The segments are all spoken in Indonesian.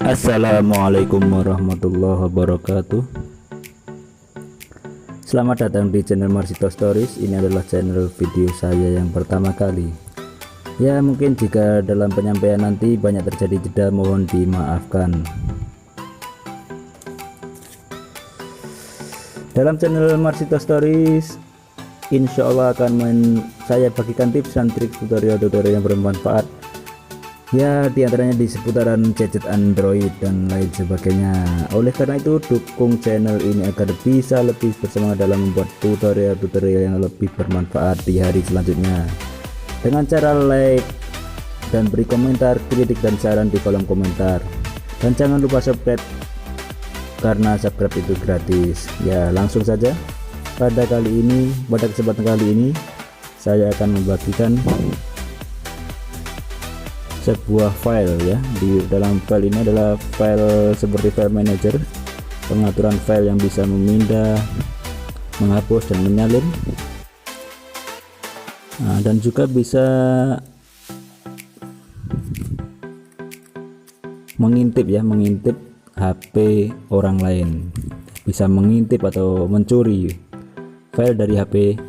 Assalamualaikum warahmatullahi wabarakatuh. Selamat datang di channel Marsito Stories. Ini adalah channel video saya yang pertama kali. Ya, mungkin jika dalam penyampaian nanti banyak terjadi jeda, mohon dimaafkan. Dalam channel Marsito Stories, insya Allah akan saya bagikan tips dan trik tutorial-tutorial yang bermanfaat. Ya, diantaranya di seputaran gadget Android dan lain sebagainya. Oleh karena itu, dukung channel ini agar bisa lebih bersemangat dalam membuat tutorial-tutorial yang lebih bermanfaat di hari selanjutnya, dengan cara like dan beri komentar, kritik dan saran di kolom komentar. Dan jangan lupa subscribe, karena subscribe itu gratis. Ya, langsung saja. Pada kesempatan kali ini saya akan membagikan sebuah file ya. Di dalam file ini adalah file seperti file manager, pengaturan file yang bisa memindah, menghapus dan menyalin. Dan juga bisa mengintip HP orang lain, bisa mengintip atau mencuri file dari HP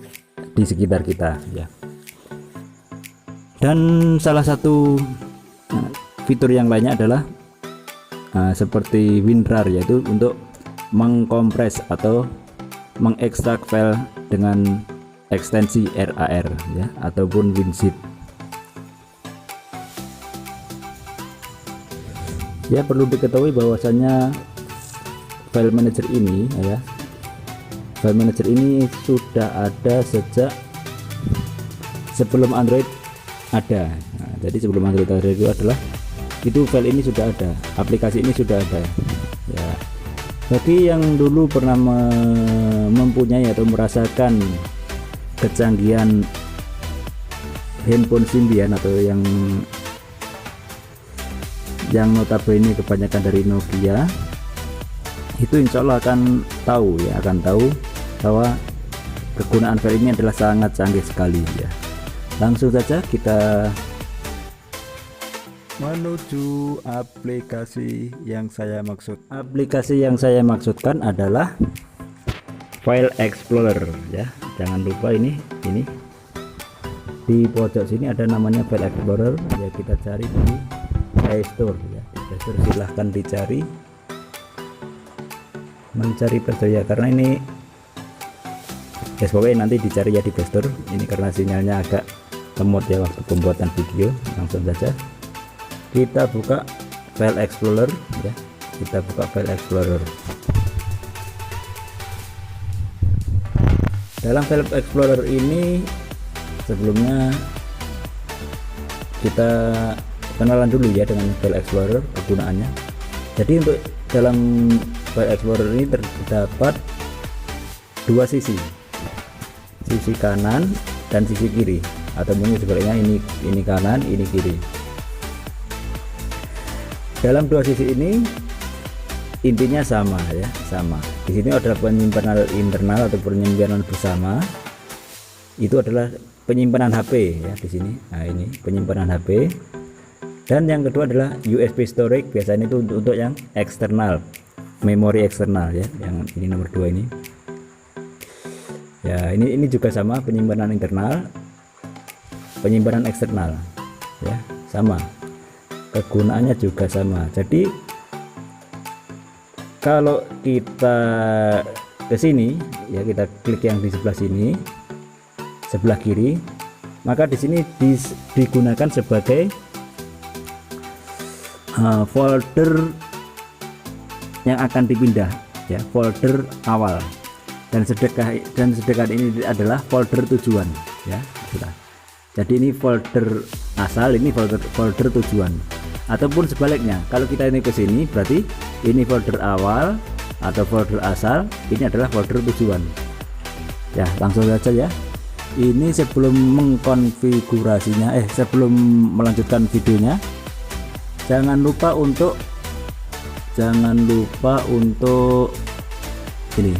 di sekitar kita ya. Dan salah satu fitur yang lainnya adalah seperti WinRAR, yaitu untuk mengkompres atau mengekstrak file dengan ekstensi RAR ya, ataupun WinZip. Ya, perlu diketahui bahwasanya file manager ini sudah ada sejak sebelum Android ada. Jadi sebelum Android itu file ini sudah ada, aplikasi ini sudah ada ya. Bagi yang dulu pernah mempunyai atau merasakan kecanggihan handphone Symbian atau yang notabene kebanyakan dari Nokia, itu insya Allah akan tahu bahwa kegunaan file ini adalah sangat canggih sekali ya. Langsung saja kita menuju aplikasi yang saya maksud. Aplikasi yang saya maksudkan adalah File Explorer ya. Jangan lupa ini di pojok sini ada namanya File Explorer ya. Kita cari di Play Store ya. Di Play Store silahkan dicari, mencari Play Store ya, karena ini pokoknya nanti dicari ya di Play Store. Ini karena sinyalnya agak lemot ya waktu pembuatan video. Langsung saja kita buka File Explorer ya. Kita buka File Explorer. Dalam File Explorer ini sebelumnya kita kenalan dulu ya dengan File Explorer, kegunaannya. Jadi untuk dalam File Explorer ini terdapat dua sisi kanan dan sisi kiri, atau mungkin sebaliknya, ini kanan, ini kiri. Dalam dua sisi ini intinya sama ya, sama. Di sini adalah penyimpanan internal atau penyimpanan bersama. Itu adalah penyimpanan HP ya di sini. Nah, ini penyimpanan HP. Dan yang kedua adalah USB storage, biasanya itu untuk yang eksternal, memori eksternal ya. Yang ini nomor 2 ini. Ya, ini juga sama, penyimpanan internal, penyimpanan eksternal ya, sama, kegunaannya juga sama. Jadi kalau kita ke sini ya, kita klik yang di sebelah sini, sebelah kiri, maka di sini digunakan sebagai folder yang akan dipindah ya, folder awal. Dan sedekah ini adalah folder tujuan ya. Jadi ini folder asal, ini folder tujuan, ataupun sebaliknya. Kalau kita ini ke sini, berarti ini folder awal atau folder asal, ini adalah folder tujuan ya. Langsung saja ya. Ini sebelum mengkonfigurasinya, sebelum melanjutkan videonya, jangan lupa untuk ini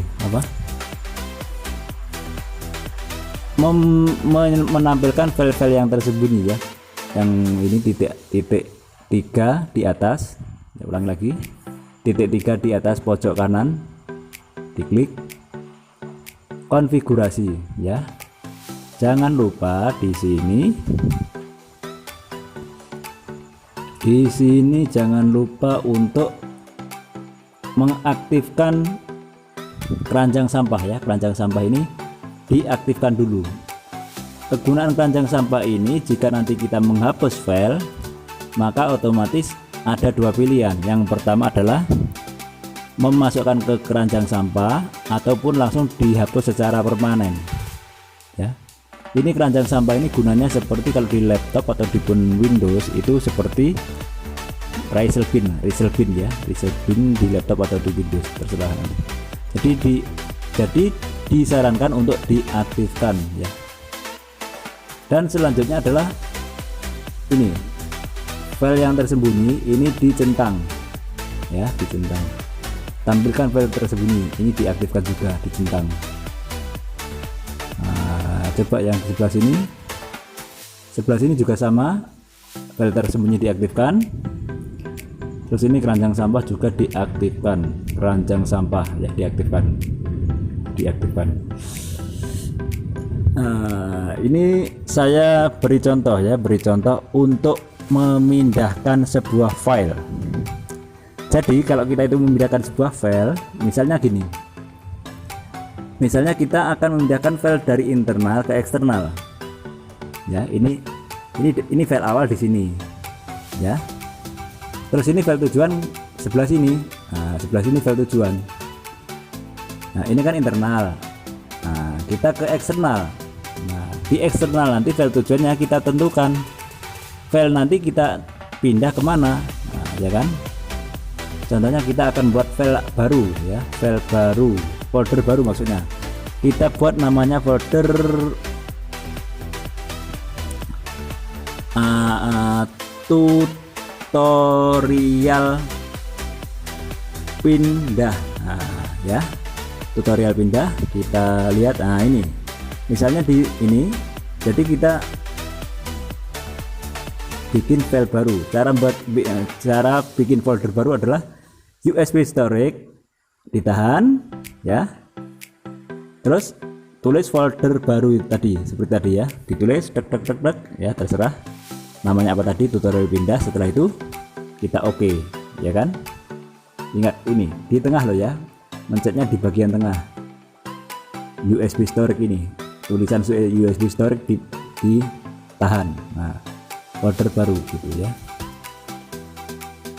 menampilkan file-file yang tersembunyi ya, yang ini 3 di atas, ulang lagi, titik 3 di atas pojok kanan, diklik konfigurasi ya. Jangan lupa di sini jangan lupa untuk mengaktifkan keranjang sampah ya. Keranjang sampah ini diaktifkan dulu. Kegunaan keranjang sampah ini, jika nanti kita menghapus file, maka otomatis ada dua pilihan. Yang pertama adalah memasukkan ke keranjang sampah ataupun langsung dihapus secara permanen ya. Ini keranjang sampah ini gunanya seperti kalau di laptop atau di pun Windows itu seperti recycle bin ya, recycle bin di laptop atau di Windows terserah. Jadi disarankan untuk diaktifkan ya. Dan selanjutnya adalah ini file yang tersembunyi, ini dicentang ya, dicentang. Tampilkan file tersembunyi, ini diaktifkan juga, dicentang. Nah, coba yang di sebelah sini juga sama, file tersembunyi diaktifkan. Terus ini keranjang sampah juga diaktifkan, keranjang sampah ya diaktifkan. Nah, ini saya beri contoh ya, untuk memindahkan sebuah file. Jadi kalau kita itu memindahkan sebuah file, misalnya gini, misalnya kita akan memindahkan file dari internal ke eksternal ya. Ini file awal di sini ya, terus ini file tujuan sebelah sini. Nah, sebelah sini file tujuan. Nah, ini kan internal. Nah, kita ke eksternal. Nah, di eksternal nanti file tujuannya kita tentukan, file nanti kita pindah kemana. Nah, ya kan, contohnya kita akan buat file baru ya, file baru, folder baru maksudnya. Kita buat namanya folder tutorial pindah. Nah, ya, tutorial pindah. Kita lihat, nah ini misalnya di ini, jadi kita bikin file baru. Cara bikin folder baru adalah USB storage, ditahan ya, terus tulis folder baru tadi seperti tadi ya, ditulis tek ya, terserah namanya apa tadi, tutorial pindah. Setelah itu kita oke ya kan. Ingat ini di tengah loh ya, mencetnya di bagian tengah, USB storage, ini tulisan USB storage ditahan. Nah, folder baru gitu ya.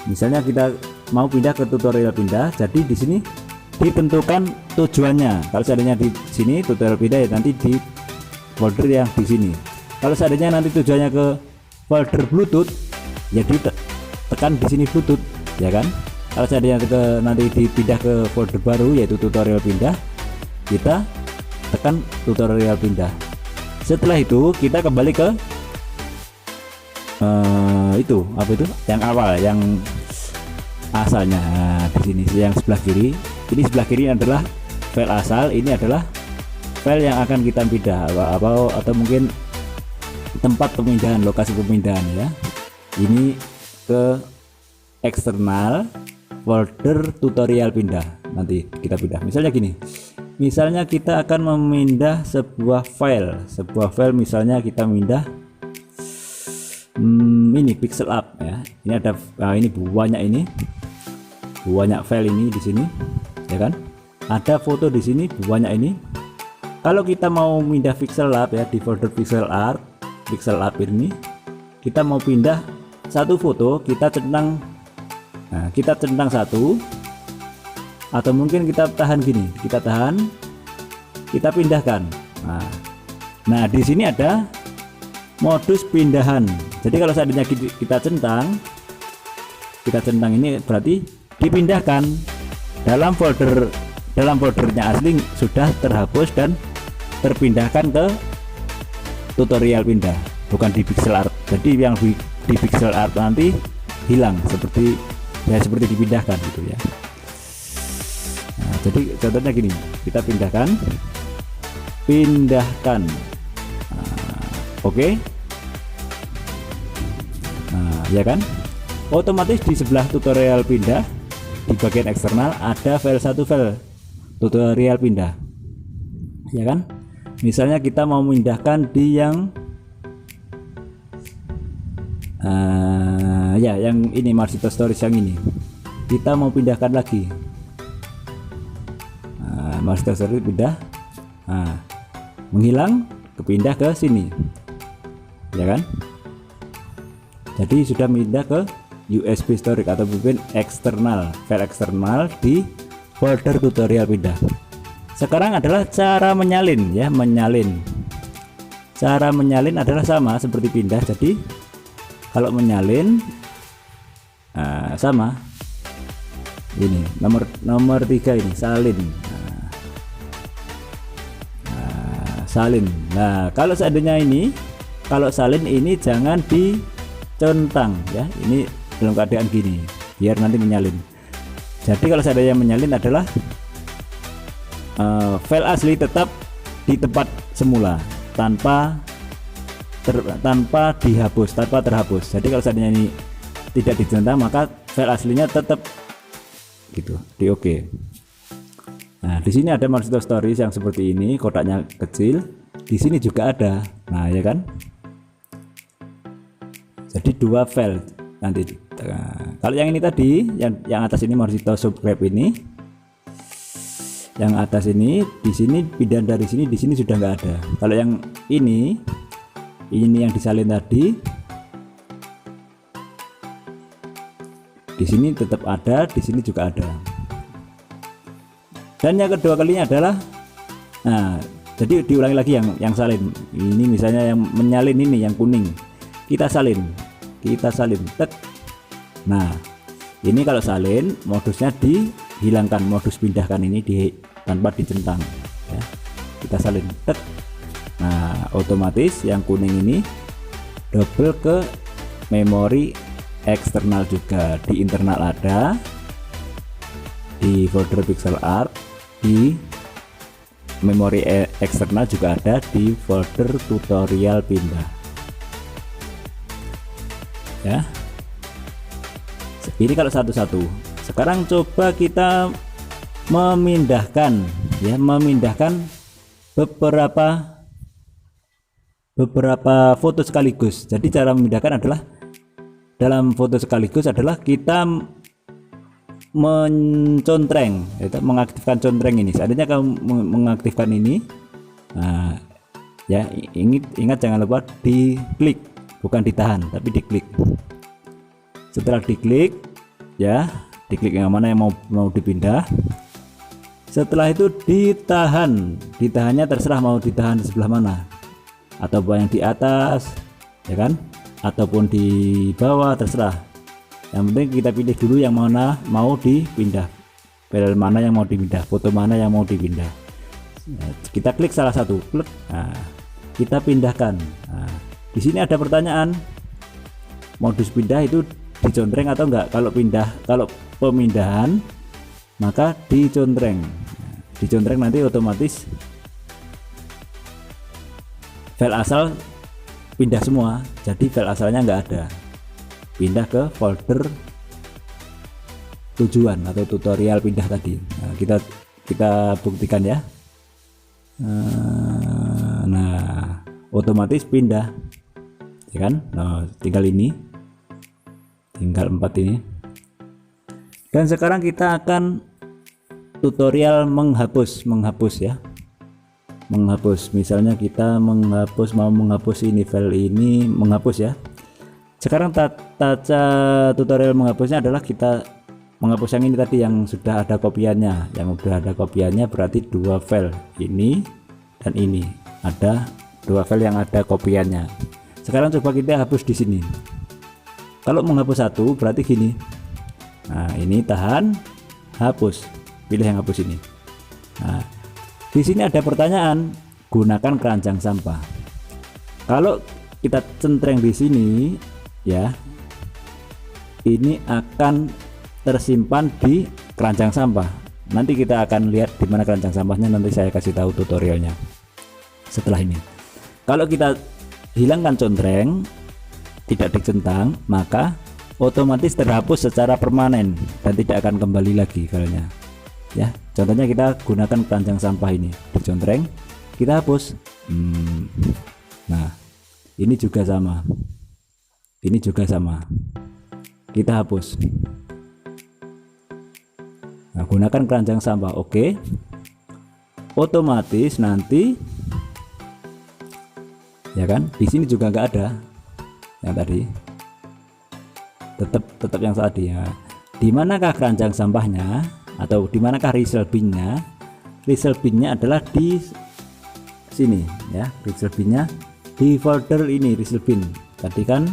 Misalnya kita mau pindah ke tutorial pindah, jadi di sini ditentukan tujuannya. Kalau seandainya di sini tutorial pindah ya nanti di folder yang di sini. Kalau seandainya nanti tujuannya ke folder Bluetooth, ya ditekan di sini Bluetooth ya kan. Kalau seandainya nanti dipindah ke folder baru yaitu tutorial pindah, kita tekan tutorial pindah. Setelah itu kita kembali ke itu apa itu yang awal, yang asalnya. Nah, di sini yang sebelah kiri, ini sebelah kiri adalah file asal, ini adalah file yang akan kita pindah atau mungkin tempat pemindahan, lokasi pemindahan ya. Ini ke eksternal, folder tutorial pindah, nanti kita pindah. Misalnya gini, misalnya kita akan memindah sebuah file misalnya kita mindah ini pixel up ya. Ini ada ini banyak file ini di sini ya kan, ada foto di sini banyak ini. Kalau kita mau pindah pixel up ya, di folder pixel art ini kita mau pindah satu foto, kita centang. Nah, kita centang satu, atau mungkin kita tahan gini, kita pindahkan. Nah, di sini ada modus pindahan. Jadi kalau seandainya kita centang ini berarti dipindahkan. Dalam foldernya asli sudah terhapus dan terpindahkan ke tutorial pindah, bukan di pixel art. Jadi yang di pixel art nanti hilang seperti dipindahkan gitu ya. Nah, jadi contohnya gini, kita pindahkan. Nah, oke. Nah, ya kan, Otomatis di sebelah tutorial pindah di bagian eksternal ada file satu file tutorial pindah, ya kan. Misalnya kita mau memindahkan di yang yang ini Marsito Stories yang ini, kita mau pindahkan lagi. Marsito Stories pindah, menghilang, kepindah ke sini, ya kan. Jadi sudah pindah ke USB storage atau mungkin eksternal, file eksternal di folder tutorial pindah. Sekarang adalah cara menyalin, ya, menyalin. Cara menyalin adalah sama seperti pindah. Jadi kalau menyalin sama ini nomor 3 ini salin. Salin. Nah, kalau seandainya ini, kalau salin ini jangan dicentang, ya. Ini dalam keadaan gini biar nanti menyalin. Jadi kalau seandainya menyalin adalah file asli tetap di tempat semula tanpa dihapus, tanpa terhapus. Jadi kalau seandainya ini tidak dicentang maka file aslinya tetap gitu di oke. Nah, di sini ada Marsito Stories yang seperti ini, kotaknya kecil. Di sini juga ada. Nah, ya kan? Jadi 2 file nanti. Nah, kalau yang ini tadi, yang atas ini Marsito subscribe ini, yang atas ini, di sini pindah dari sini, di sini sudah nggak ada. Kalau yang ini yang disalin tadi, di sini tetap ada, di sini juga ada. Dan yang kedua kalinya adalah, nah, jadi diulangi lagi yang salin. Ini misalnya yang menyalin ini yang kuning, kita salin, tek. Nah, ini kalau salin modusnya dihilangkan, modus pindahkan ini tanpa dicentang, ya. Kita salin, tek. Nah, otomatis yang kuning ini double ke memori eksternal juga. Di internal ada, di folder pixel art, di memori eksternal juga ada di folder tutorial pindah, ya. Ini kalau satu-satu. Sekarang coba kita memindahkan, ya, memindahkan beberapa foto sekaligus. Jadi cara memindahkan adalah dalam foto sekaligus adalah kita mencontreng, yaitu mengaktifkan contreng ini. Seandainya kamu mengaktifkan ini, nah, ya, ingat jangan lupa diklik, bukan ditahan tapi diklik. Setelah diklik, ya, diklik yang mana yang mau dipindah. Setelah itu ditahannya terserah mau ditahan di sebelah mana, atau yang di atas, ya kan, ataupun di bawah, terserah. Yang penting kita pilih dulu yang mana mau dipindah, file mana yang mau dipindah, foto mana yang mau dipindah. Nah, kita klik salah satu, klik. Nah, kita pindahkan. Nah, di sini ada pertanyaan, modus pindah itu dicontreng atau enggak. Kalau pemindahan maka dicontreng. Nah, dicontreng nanti otomatis file asal pindah semua, jadi file asalnya enggak ada, pindah ke folder tujuan atau tutorial pindah tadi. Nah, kita buktikan, ya. Nah, otomatis pindah, ya kan. Nah, tinggal 4 ini. Dan sekarang kita akan tutorial menghapus, ya. Menghapus, misalnya kita mau menghapus ini, file ini, menghapus, ya. Sekarang tata tutorial menghapusnya adalah kita menghapus yang ini tadi, yang sudah ada kopiannya. Yang sudah ada kopiannya berarti 2 file ini dan ini, ada 2 file yang ada kopiannya. Sekarang coba kita hapus di sini. Kalau menghapus satu berarti gini. Nah, ini tahan, hapus, pilih yang hapus ini. Nah, di sini ada pertanyaan, gunakan keranjang sampah. Kalau kita centreng di sini, ya, ini akan tersimpan di keranjang sampah. Nanti kita akan lihat di mana keranjang sampahnya, nanti saya kasih tahu tutorialnya setelah ini. Kalau kita hilangkan contreng, tidak dicentang, maka otomatis terhapus secara permanen dan tidak akan kembali lagi filenya ya. Contohnya kita gunakan keranjang sampah ini, dicontreng, kita hapus. Nah ini juga sama, kita hapus. Nah, gunakan keranjang sampah, oke. Otomatis nanti ya kan, di sini juga nggak ada yang tadi, tetap yang tadi ya. Di manakah keranjang sampahnya atau di manakah resell binnya? Resell binnya adalah di sini ya, resell binnya di folder ini, resell bin tadi kan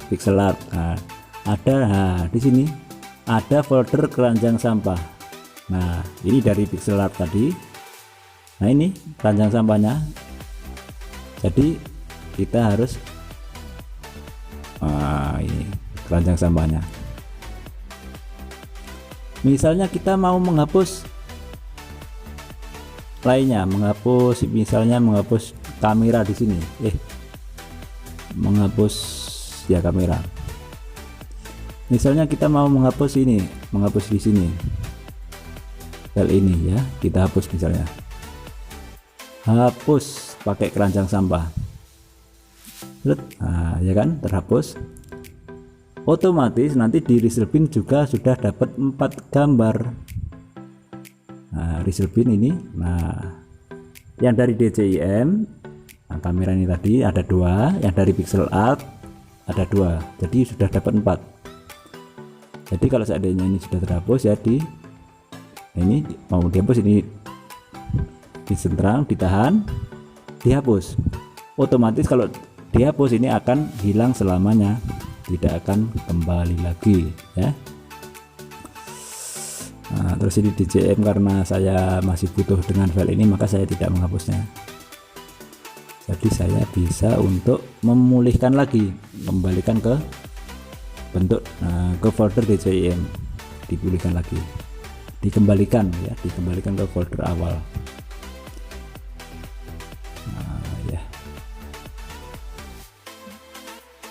pixel art. Nah, ada di sini ada folder keranjang sampah. Nah ini dari pixel art tadi. Nah ini keranjang sampahnya, jadi kita harus ini keranjang sampahnya. Misalnya kita mau menghapus lainnya, misalnya menghapus kamera di sini, menghapus ya kamera. Misalnya kita mau menghapus ini, menghapus di sini file ini ya, kita hapus misalnya, hapus pakai keranjang sampah. Nah, ya kan, terhapus. Otomatis nanti di resell bin juga sudah dapat 4 gambar. Nah resell bin ini, nah yang dari DCIM, nah, kamera ini tadi ada 2, yang dari pixel art ada 2, jadi sudah dapat 4. Jadi kalau seandainya ini sudah terhapus ya, ini mau dihapus, ini disentrang, ditahan, dihapus. Otomatis kalau dihapus ini akan hilang selamanya, tidak akan kembali lagi ya. Nah, terus ini DCM, karena saya masih butuh dengan file ini maka saya tidak menghapusnya. Jadi saya bisa untuk memulihkan lagi, kembalikan ke bentuk ke folder DCM, dipulihkan lagi, dikembalikan ya, dikembalikan ke folder awal.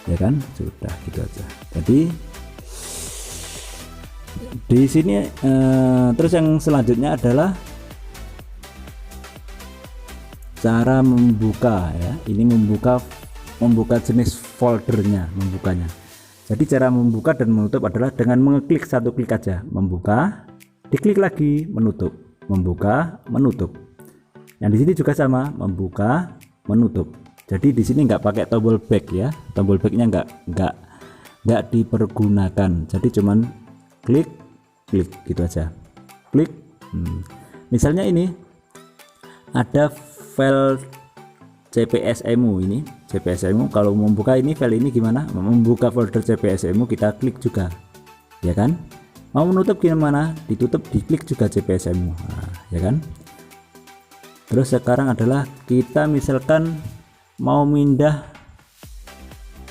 Ya kan, sudah gitu aja. Jadi di sini terus yang selanjutnya adalah cara membuka ya. Ini membuka jenis foldernya, membukanya. Jadi cara membuka dan menutup adalah dengan mengeklik satu klik aja, membuka, diklik lagi, menutup, membuka, menutup. Yang di sini juga sama, membuka, menutup. Jadi di sini nggak pakai tombol back ya, tombol backnya nggak dipergunakan. Jadi cuman klik gitu aja, klik. Misalnya ini ada file CPSMU, ini CPSMU. Kalau membuka ini file ini gimana? Membuka folder CPSMU kita klik juga, ya kan? Mau menutup gimana? Ditutup, diklik juga CPSMU, nah, ya kan? Terus sekarang adalah kita misalkan mau mindah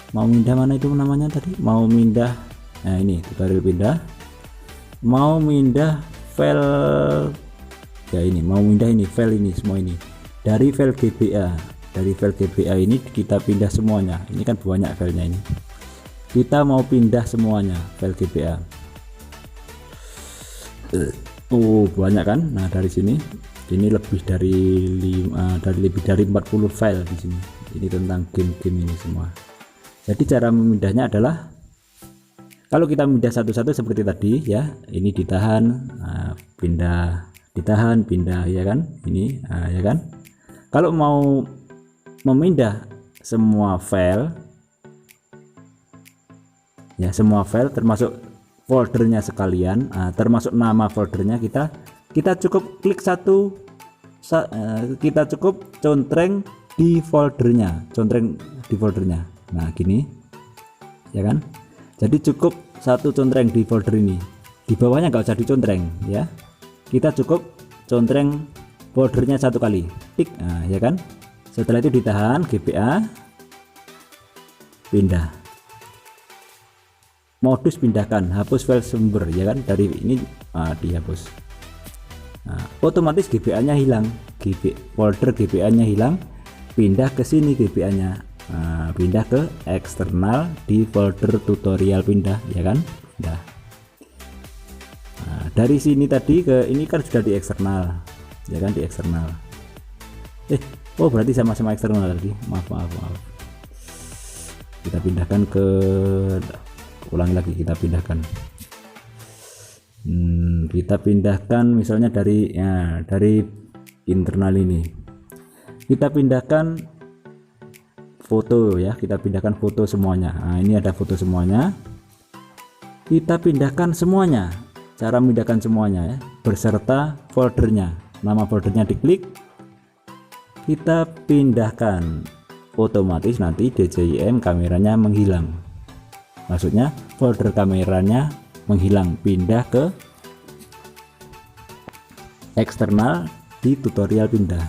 mana itu namanya tadi, mau mindah, nah ini tutorial pindah, mau mindah file ya, ini mau mindah ini file ini semua ini dari file GBA, dari file GBA ini kita pindah semuanya. Ini kan banyak filenya, ini kita mau pindah semuanya file GBA. Banyak kan. Nah dari sini ini lebih dari 40 file di sini. Ini tentang game-game ini semua. Jadi cara memindahnya adalah kalau kita pindah satu-satu seperti tadi ya, ini ditahan, pindah, ditahan, pindah, ya kan, ini ya kan. Kalau mau memindah semua file ya, semua file termasuk foldernya sekalian, termasuk nama foldernya, kita cukup klik satu, kita cukup contreng di foldernya, nah gini ya kan. Jadi cukup satu contreng di folder ini, di bawahnya nggak usah dicontreng ya, kita cukup contreng foldernya satu kali, tik, nah ya kan. Setelah itu ditahan, GBA, pindah, modus pindahkan, hapus file sumber, ya kan, dari ini dihapus. Nah, otomatis GBA nya hilang, folder GBA nya hilang, pindah ke sini GBA nya, Nah, pindah ke eksternal di folder tutorial, pindah ya kan. Nah, dari sini tadi ke ini kan sudah di eksternal ya kan, di eksternal. Oh berarti sama-sama eksternal tadi, maaf. Kita pindahkan ke, ulangi lagi, kita pindahkan misalnya dari internal ini kita pindahkan foto ya, kita pindahkan foto semuanya. Nah, ini ada foto semuanya, kita pindahkan semuanya. Cara memindahkan semuanya ya, beserta foldernya, nama foldernya diklik, kita pindahkan, otomatis nanti DJIM kameranya menghilang, maksudnya folder kameranya menghilang, pindah ke eksternal di tutorial, pindah.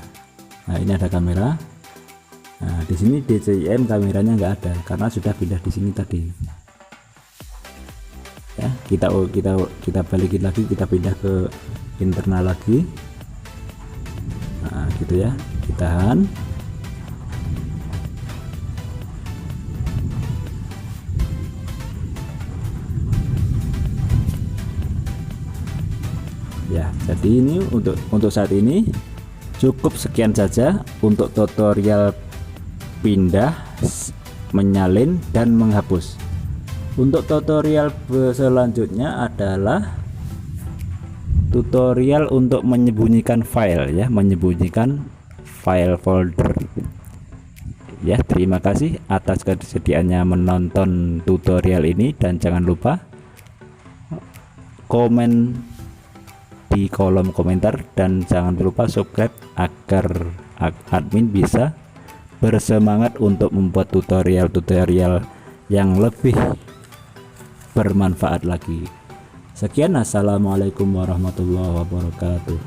Nah ini ada kamera. Nah di sini DJIM kameranya nggak ada karena sudah pindah di sini tadi ya. Kita balikin lagi, kita pindah ke internal lagi. Nah gitu ya, ditahan. Ya jadi ini untuk saat ini cukup sekian saja untuk tutorial pindah, menyalin dan menghapus. Untuk tutorial selanjutnya adalah tutorial untuk menyembunyikan file ya, menyembunyikan file folder ya. Terima kasih atas kesediaannya menonton tutorial ini, dan jangan lupa komen di kolom komentar, dan jangan lupa subscribe agar admin bisa bersemangat untuk membuat tutorial-tutorial yang lebih bermanfaat lagi. Sekian, assalamualaikum warahmatullahi wabarakatuh.